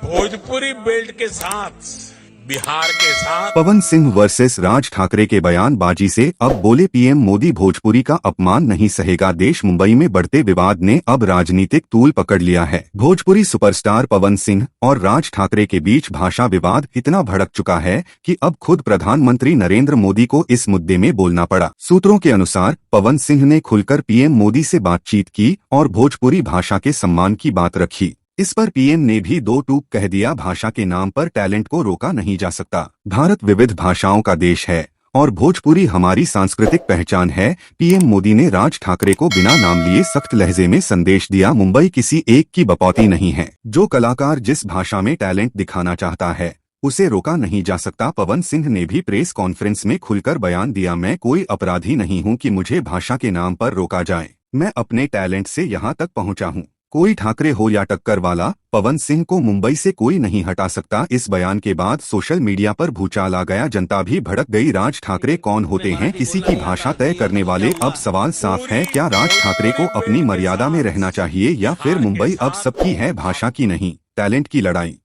Bhojpuri belt के साथ बिहार के साथ पवन सिंह वर्सेस राज ठाकरे के बयानबाजी से अब बोले पीएम मोदी, भोजपुरी का अपमान नहीं सहेगा देश। मुंबई में बढ़ते विवाद ने अब राजनीतिक तूल पकड़ लिया है। भोजपुरी सुपरस्टार पवन सिंह और राज ठाकरे के बीच भाषा विवाद इतना भड़क चुका है कि अब खुद प्रधानमंत्री नरेंद्र मोदी को इस मुद्दे में बोलना पड़ा। सूत्रों के अनुसार पवन सिंह ने खुलकर पीएम मोदी से बातचीत की और भोजपुरी भाषा के सम्मान की बात रखी। इस पर पीएम ने भी दो टूक कह दिया, भाषा के नाम पर टैलेंट को रोका नहीं जा सकता। भारत विविध भाषाओं का देश है और भोजपुरी हमारी सांस्कृतिक पहचान है। पीएम मोदी ने राज ठाकरे को बिना नाम लिए सख्त लहजे में संदेश दिया, मुंबई किसी एक की बपौती नहीं है। जो कलाकार जिस भाषा में टैलेंट दिखाना चाहता है उसे रोका नहीं जा सकता। पवन सिंह ने भी प्रेस कॉन्फ्रेंस में खुलकर बयान दिया, मैं कोई अपराधी नहीं हूं कि मुझे भाषा के नाम पर रोका जाए। मैं अपने टैलेंट से यहां तक पहुंचा हूं। कोई ठाकरे हो या टक्कर वाला, पवन सिंह को मुंबई से कोई नहीं हटा सकता। इस बयान के बाद सोशल मीडिया पर भूचाल आ गया, जनता भी भड़क गई। राज ठाकरे कौन होते हैं किसी की भाषा तय करने वाले? अब सवाल साफ है, क्या राज ठाकरे को अपनी मर्यादा में रहना चाहिए या फिर मुंबई अब सबकी है, भाषा की नहीं टैलेंट की लड़ाई।